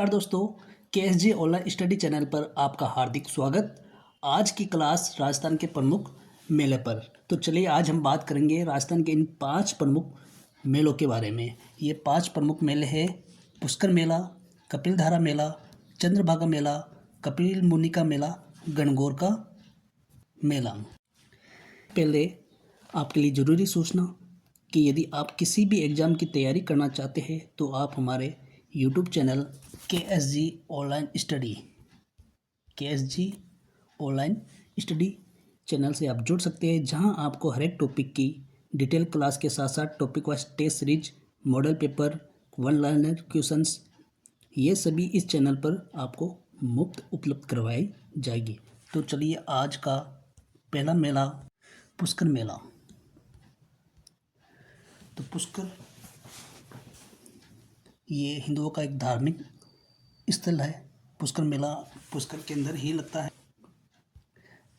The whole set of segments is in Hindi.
नमस्कार दोस्तों, KSG ऑनलाइन स्टडी चैनल पर आपका हार्दिक स्वागत। आज की क्लास राजस्थान के प्रमुख मेले पर। तो चलिए आज हम बात करेंगे राजस्थान के इन 5 प्रमुख मेलों के बारे में। ये 5 प्रमुख मेले हैं: पुष्कर मेला, कपिलधारा मेला, चंद्रभागा मेला, कपिल मुनि का मेला, गणगौर का मेला। पहले आपके लिए ज़रूरी सूचना कि यदि आप किसी भी एग्ज़ाम की तैयारी करना चाहते हैं तो आप हमारे YouTube channel KSG online study channel से आप जुड़ सकते हैं, जहां आपको हर एक टॉपिक की डिटेल क्लास के साथ साथ topic wise test series, model paper, one liner questions, ये सभी इस चैनल पर आपको मुफ्त उपलब्ध करवाई जाएगी। तो चलिए आज का पहला मेला पुष्कर मेला। तो पुष्कर ये हिंदुओं का एक धार्मिक स्थल है। पुष्कर मेला पुष्कर के अंदर ही लगता है।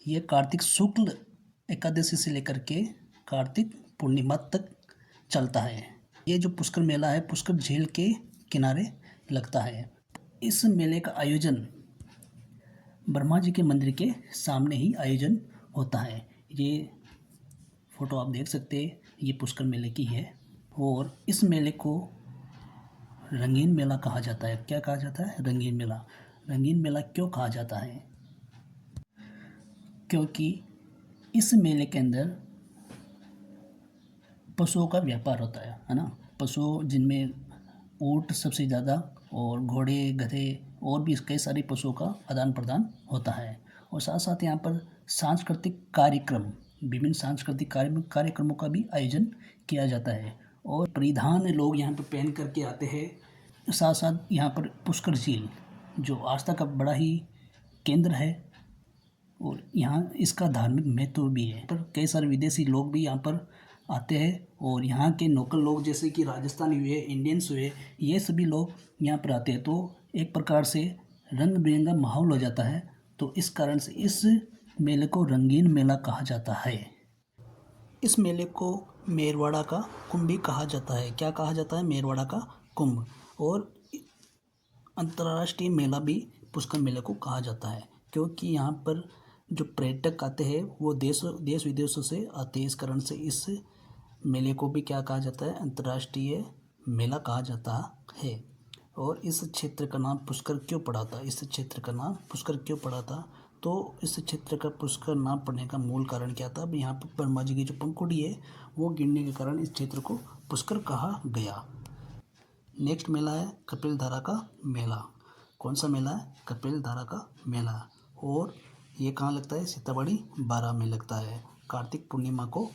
ये कार्तिक शुक्ल एकादशी से लेकर के कार्तिक पूर्णिमा तक चलता है। ये जो पुष्कर मेला है पुष्कर झील के किनारे लगता है। इस मेले का आयोजन ब्रह्मा जी के मंदिर के सामने ही आयोजन होता है। ये फोटो आप देख सकते हैं, ये पुष्कर मेले की है। और इस मेले को रंगीन मेला कहा जाता है। क्या कहा जाता है? रंगीन मेला। रंगीन मेला क्यों कहा जाता है? क्योंकि इस मेले के अंदर पशुओं का व्यापार होता है ना। पशु जिनमें ऊंट सबसे ज़्यादा और घोड़े, गधे और भी कई सारे पशुओं का आदान प्रदान होता है। और साथ साथ यहाँ पर सांस्कृतिक कार्यक्रम, विभिन्न सांस्कृतिक कार्यक्रमों का भी आयोजन किया जाता है। और परिधान लोग यहाँ पर पहन करके आते हैं। साथ साथ यहाँ पर पुष्कर झील जो आस्था का बड़ा ही केंद्र है और यहाँ इसका धार्मिक महत्व भी है। पर कई सारे विदेशी लोग भी यहाँ पर आते हैं और यहाँ के लोकल लोग जैसे कि राजस्थानी हुए, इंडियंस हुए, ये सभी लोग यहाँ पर आते हैं। तो एक प्रकार से रंग बिरंगा माहौल हो जाता है। तो इस कारण से इस मेले को रंगीन मेला कहा जाता है। इस मेले को मेरवाड़ा का कुंभ भी कहा जाता है। क्या कहा जाता है? मेरवाड़ा का कुंभ। और अंतर्राष्ट्रीय मेला भी पुष्कर मेले को कहा जाता है, क्योंकि यहाँ पर जो पर्यटक आते हैं वो देश विदेशों से आते हैं। इस कारण से इस मेले को भी क्या कहा जाता है? अंतर्राष्ट्रीय मेला कहा जाता है। और इस क्षेत्र का नाम पुष्कर क्यों पड़ा था? इस क्षेत्र का नाम पुष्कर क्यों पड़ा था? तो इस क्षेत्र का पुष्कर नाम पड़ने का मूल कारण क्या था? अब यहाँ पर ब्रह्मा जी की जो पंखुड़ी है वो गिरने के कारण इस क्षेत्र को पुष्कर कहा गया। नेक्स्ट मेला है कपिलधारा का मेला। कौन सा मेला है? कपिलधारा का मेला। और ये कहाँ लगता है? सीतामढ़ी 12 में लगता है। कार्तिक पूर्णिमा को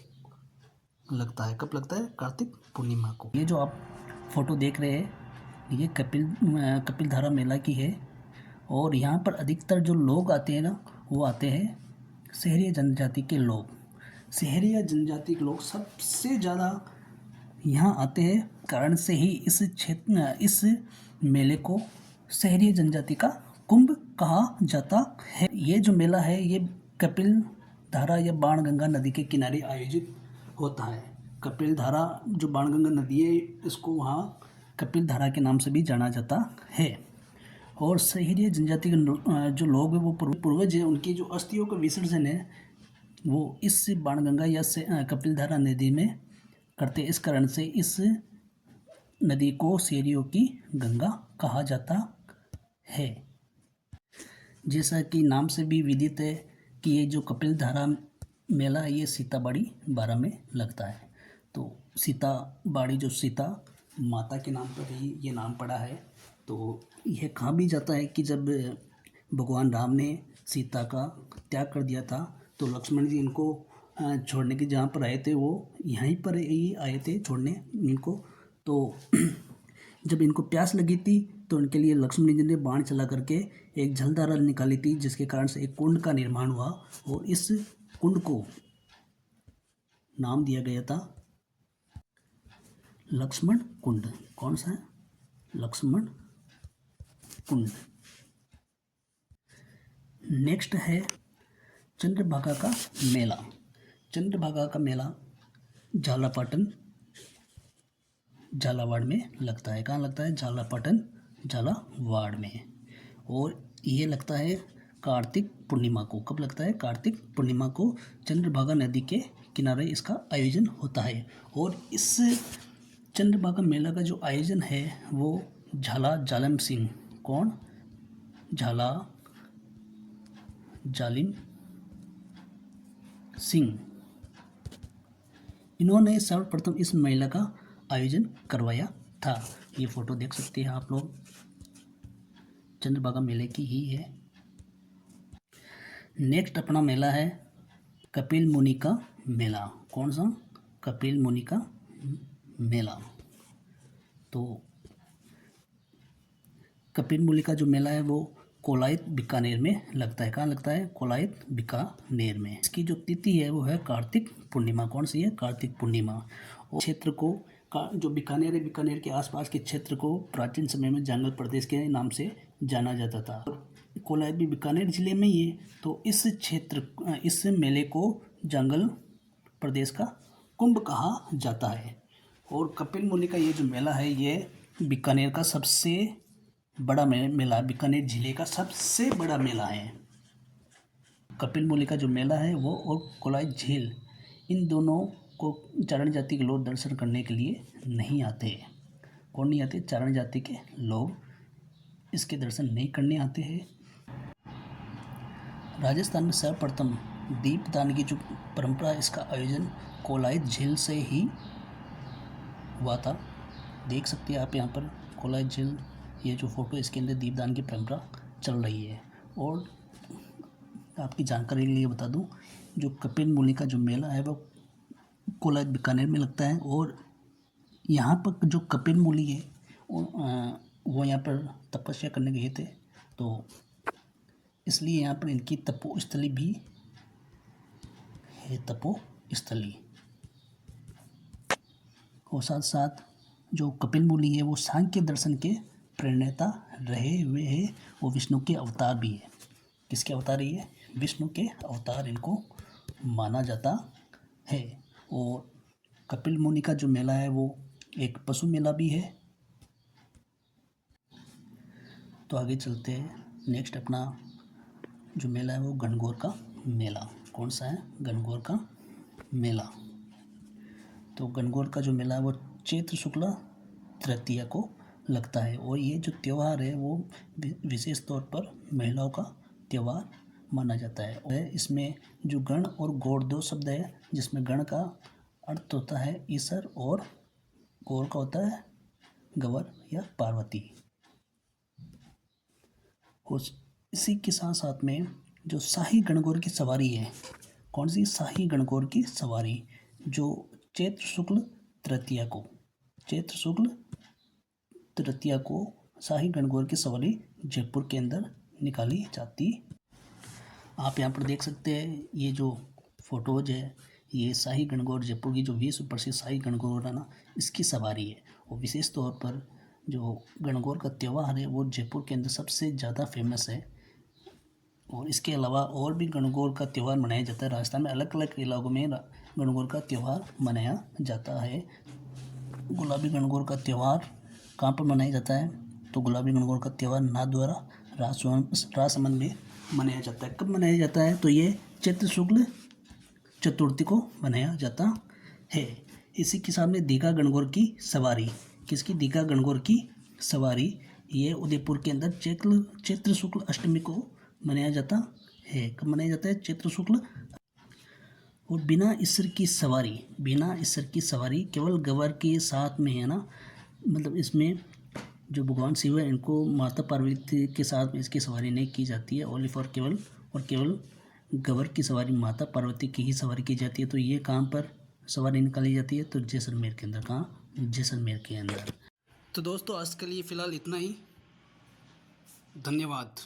लगता है। कब लगता है? कार्तिक पूर्णिमा को। ये जो आप फोटो देख रहे हैं ये कपिलधारा मेला की है। और यहाँ पर अधिकतर जो लोग आते हैं ना, वो आते हैं शहरी जनजाति के लोग। शहरी या जनजाति के लोग सबसे ज़्यादा यहाँ आते हैं। कारण से ही इस मेले को शहरी जनजाति का कुंभ कहा जाता है। ये जो मेला है ये कपिल धारा या बाणगंगा नदी के किनारे आयोजित होता है। कपिल धारा जो बाणगंगा नदी है इसको वहाँ कपिल धारा के नाम से भी जाना जाता है। और शहरी जनजाति के जो लोग हैं वो पूर्वज हैं, उनकी जो अस्थियों का विसर्जन है वो इस बाणगंगा या कपिलधारा नदी में करते। इस कारण से इस नदी को शहरियों की गंगा कहा जाता है। जैसा कि नाम से भी विदित है कि ये जो कपिलधारा मेला है ये सीतामढ़ी 12 में लगता है। तो सीतामढ़ी जो सीता माता के नाम पर ही ये नाम पड़ा है। तो यह कहा भी जाता है कि जब भगवान राम ने सीता का त्याग कर दिया था तो लक्ष्मण जी इनको छोड़ने के जहाँ पर आए थे वो यहीं पर ही आए थे छोड़ने इनको। तो जब इनको प्यास लगी थी तो उनके लिए लक्ष्मण जी ने बाण चला करके एक जलधारा निकाली थी, जिसके कारण से एक कुंड का निर्माण हुआ। और इस कुंड को नाम दिया गया था लक्ष्मण कुंड। कौन सा है? लक्ष्मण कुंड। नेक्स्ट है चंद्रभागा का मेला। चंद्रभागा का मेला झालापाटन झालावाड़ में लगता है। कहाँ लगता है? झालापाटन झालावाड़ में। और ये लगता है कार्तिक पूर्णिमा को। कब लगता है? कार्तिक पूर्णिमा को चंद्रभागा नदी के किनारे इसका आयोजन होता है। और इस चंद्रभागा मेला का जो आयोजन है वो झाला जालिम सिंह, कौन? झाला जालिम सिंह, इन्होंने सर्वप्रथम इस मेला का आयोजन करवाया था। ये फोटो देख सकते हैं आप लोग, चंद्रभागा मेले की ही है। नेक्स्ट अपना मेला है कपिल मुनि का मेला। कौन सा? कपिल मुनि का मेला। तो कपिल मुनि का जो मेला है वो कोलायत बीकानेर में लगता है। कहाँ लगता है? कोलायत बीकानेर में। इसकी जो तिथि है वो है कार्तिक पूर्णिमा। कौन सी है? कार्तिक पूर्णिमा। और क्षेत्र को जो बीकानेर है, बीकानेर के आसपास के क्षेत्र को प्राचीन समय में जंगल प्रदेश के नाम से जाना जाता था। कोलायत भी बीकानेर जिले में ही है। तो इस क्षेत्र, इस मेले को जंगल प्रदेश का कुंभ कहा जाता है। और कपिल मुनि का ये जो मेला है ये बीकानेर का सबसे बड़ा मेला, बीकानेर जिले का सबसे बड़ा मेला है। कपिल मुनि का जो मेला है वो और कोलायत झील, इन दोनों को चारण जाति के लोग दर्शन करने के लिए नहीं आते। कौन नहीं आते? चारण जाति के लोग इसके दर्शन नहीं करने आते हैं। राजस्थान में सर्वप्रथम दीपदान की जो परंपरा, इसका आयोजन कोलायत झील से ही हुआ था। देख सकते हैं आप यहाँ पर कोलायत झील, ये जो फोटो, इसके अंदर दीपदान की परंपरा चल रही है। और आपकी जानकारी के लिए बता दूं, जो कपिल मुनि का जो मेला है वो कोलायत बीकानेर में लगता है। और यहाँ पर जो कपिल मुनि है वो यहाँ पर तपस्या करने गए थे, तो इसलिए यहाँ पर इनकी तपोस्थली भी है, तपोस्थली। और साथ साथ जो कपिल मुनि है वो सांख्य दर्शन के प्रणेता रहे हुए हैं। वो विष्णु के अवतार भी है। किसके अवतार है ये? विष्णु के अवतार इनको माना जाता है। और कपिल मुनि का जो मेला है वो एक पशु मेला भी है। तो आगे चलते हैं। नेक्स्ट अपना जो मेला है वो गणगौर का मेला। कौन सा है? गणगौर का मेला। तो गणगौर का जो मेला है वो चैत्र शुक्ला तृतीया को लगता है। और ये जो त्यौहार है वो विशेष तौर पर महिलाओं का त्यौहार माना जाता है। और इसमें जो गण और गौर दो शब्द है, जिसमें गण का अर्थ होता है ईश्वर और गौर का होता है गौर या पार्वती। और इसी के साथ साथ में जो शाही गणगौर की सवारी है, कौन सी? शाही गणगौर की सवारी, जो चैत्र शुक्ल तृतीया को शाही गणगौर की सवारी जयपुर के अंदर निकाली जाती। आप यहाँ पर देख सकते हैं ये जो फोटोज है, ये शाही गणगौर, जयपुर की जो विश्व प्रसिद्ध शाही गणगौर है ना, इसकी सवारी है। और विशेष तौर पर जो गणगौर का त्यौहार है वो जयपुर के अंदर सबसे ज़्यादा फेमस है। और इसके अलावा और भी गणगौर का त्यौहार मनाया जाता है। राजस्थान में अलग अलग इलाकों में गणगौर का त्यौहार मनाया जाता है। गुलाबी गणगौर का त्यौहार कहाँ पर मनाया जाता है? तो गुलाबी गणगौर का त्यौहार नाथद्वारा राजसमंद में मनाया जाता है। कब मनाया जाता है? तो ये चैत्र शुक्ल चतुर्थी को मनाया जाता है। इसी के सामने दीघा गणगौर की सवारी, किसकी? दीघा गणगौर की सवारी, ये उदयपुर के अंदर चैत्र शुक्ल अष्टमी को मनाया जाता है। कब मनाया जाता है? चैत्र शुक्ल। और बिना ईश्वर की सवारी केवल गवर के साथ में है ना, मतलब इसमें जो भगवान शिव है इनको माता पार्वती के साथ में इसकी सवारी नहीं की जाती है। ओनली फॉर केवल गवर की सवारी माता पार्वती की ही सवारी की जाती है। तो ये कहाँ पर सवारी निकाली जाती है? तो जैसलमेर के अंदर। कहाँ? जैसलमेर के अंदर। तो दोस्तों आज के लिए फ़िलहाल इतना ही। धन्यवाद।